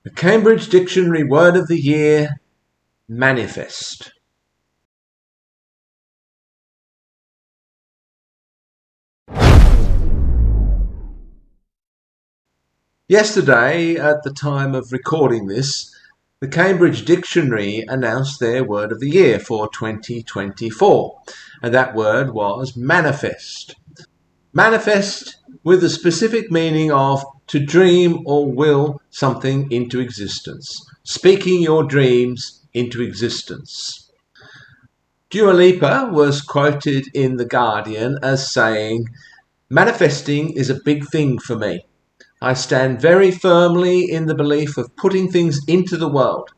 The Cambridge Dictionary word of the year, manifest. Yesterday, at the time of recording this, the Cambridge Dictionary announced their word of the year for 2024, and that word was manifest. Manifest with the specific meaning of to dream or will something into existence, speaking your dreams into existence. Dua Lipa was quoted in The Guardian as saying, "Manifesting is a big thing for me. I stand very firmly in the belief of putting things into the world.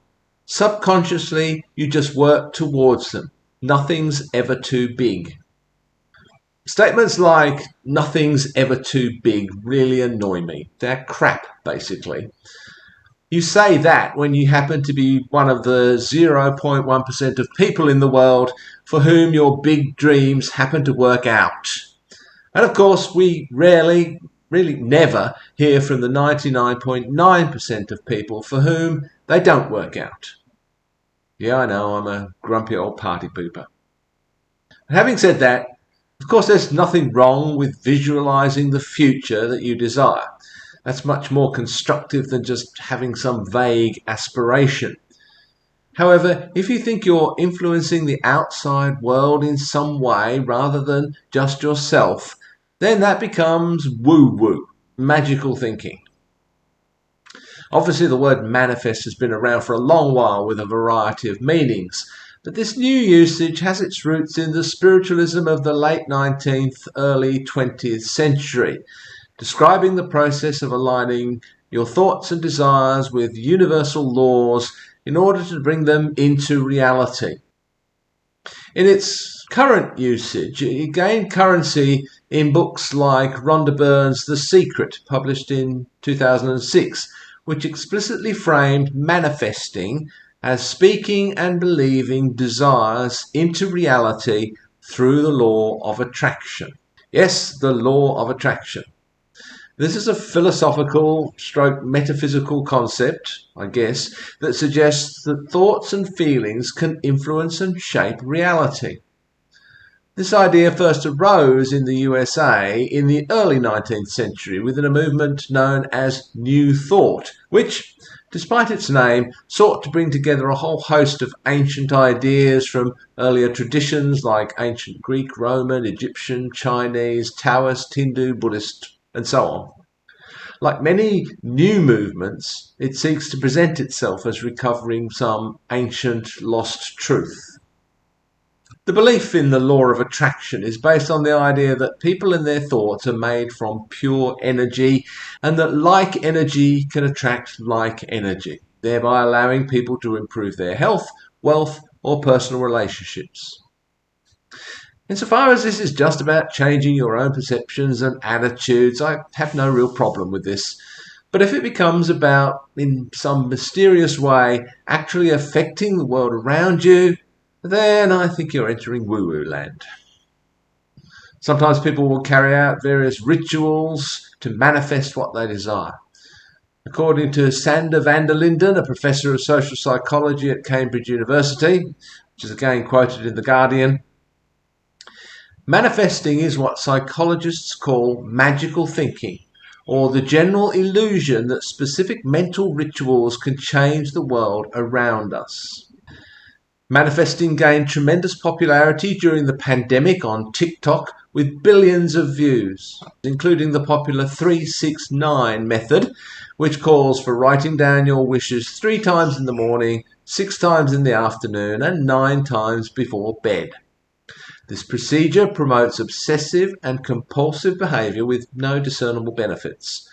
Subconsciously, you just work towards them. Nothing's ever too big." Statements like "nothing's ever too big" really annoy me. They're crap, basically. You say that when you happen to be one of the 0.1% of people in the world for whom your big dreams happen to work out. And of course, we rarely, really never hear from the 99.9% of people for whom they don't work out. Yeah, I know, I'm a grumpy old party pooper. Having said that, of course, there's nothing wrong with visualizing the future that you desire. That's much more constructive than just having some vague aspiration. However, if you think you're influencing the outside world in some way rather than just yourself, then that becomes woo-woo, magical thinking. Obviously, the word manifest has been around for a long while with a variety of meanings, but this new usage has its roots in the spiritualism of the late 19th, early 20th century, describing the process of aligning your thoughts and desires with universal laws in order to bring them into reality. In its current usage, it gained currency in books like Rhonda Byrne's The Secret, published in 2006, which explicitly framed manifesting as speaking and believing desires into reality through the law of attraction. Yes, the law of attraction. This is a philosophical stroke metaphysical concept, I guess, that suggests that thoughts and feelings can influence and shape reality. This idea first arose in the USA in the early 19th century within a movement known as New Thought, which, despite its name, sought to bring together a whole host of ancient ideas from earlier traditions like ancient Greek, Roman, Egyptian, Chinese, Taoist, Hindu, Buddhist, and so on. Like many new movements, it seeks to present itself as recovering some ancient lost truth. The belief in the law of attraction is based on the idea that people and their thoughts are made from pure energy and that like energy can attract like energy, thereby allowing people to improve their health, wealth, or personal relationships. Insofar as this is just about changing your own perceptions and attitudes, I have no real problem with this. But if it becomes about, in some mysterious way, actually affecting the world around you, then I think you're entering woo-woo land. Sometimes people will carry out various rituals to manifest what they desire. According to Sander van der Linden, a professor of social psychology at Cambridge University, which is again quoted in The Guardian, manifesting is what psychologists call magical thinking, or the general illusion that specific mental rituals can change the world around us. Manifesting gained tremendous popularity during the pandemic on TikTok with billions of views, including the popular 369 method, which calls for writing down your wishes 3 times in the morning, 6 times in the afternoon, and 9 times before bed. This procedure promotes obsessive and compulsive behavior with no discernible benefits.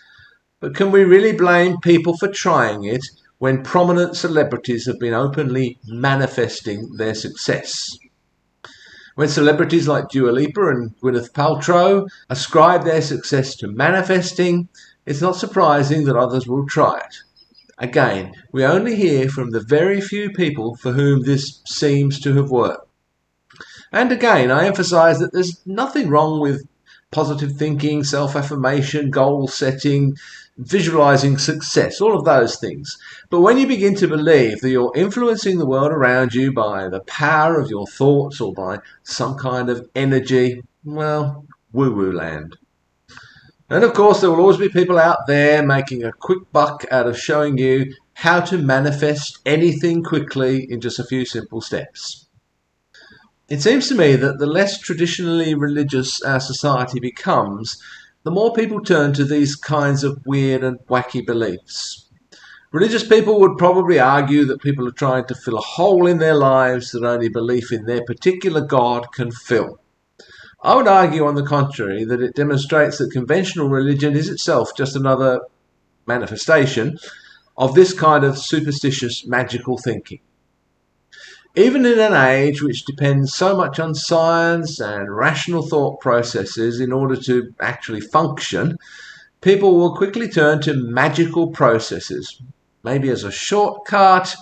But can we really blame people for trying it when prominent celebrities have been openly manifesting their success? When celebrities like Dua Lipa and Gwyneth Paltrow ascribe their success to manifesting, it's not surprising that others will try it. Again, we only hear from the very few people for whom this seems to have worked. And again, I emphasize that there's nothing wrong with positive thinking, self-affirmation, goal setting, visualizing success, all of those things. But when you begin to believe that you're influencing the world around you by the power of your thoughts or by some kind of energy, well, woo-woo land. And of course, there will always be people out there making a quick buck out of showing you how to manifest anything quickly in just a few simple steps. It seems to me that the less traditionally religious our society becomes, the more people turn to these kinds of weird and wacky beliefs. Religious people would probably argue that people are trying to fill a hole in their lives that only belief in their particular God can fill. I would argue, on the contrary, that it demonstrates that conventional religion is itself just another manifestation of this kind of superstitious, magical thinking. Even in an age which depends so much on science and rational thought processes in order to actually function, people will quickly turn to magical processes, maybe as a shortcut,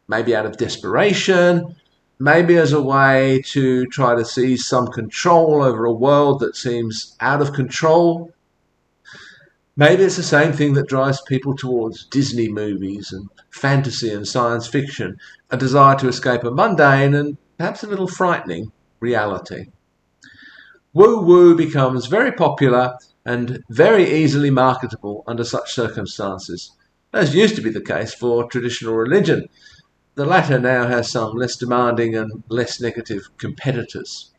maybe out of desperation, maybe as a way to try to seize some control over a world that seems out of control. Maybe it's the same thing that drives people towards Disney movies and fantasy and science fiction, a desire to escape a mundane and perhaps a little frightening reality. Woo-woo becomes very popular and very easily marketable under such circumstances, as used to be the case for traditional religion. The latter now has some less demanding and less negative competitors.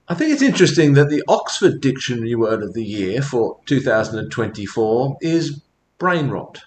I think it's interesting that the Oxford Dictionary word of the year for 2024 is brain rot.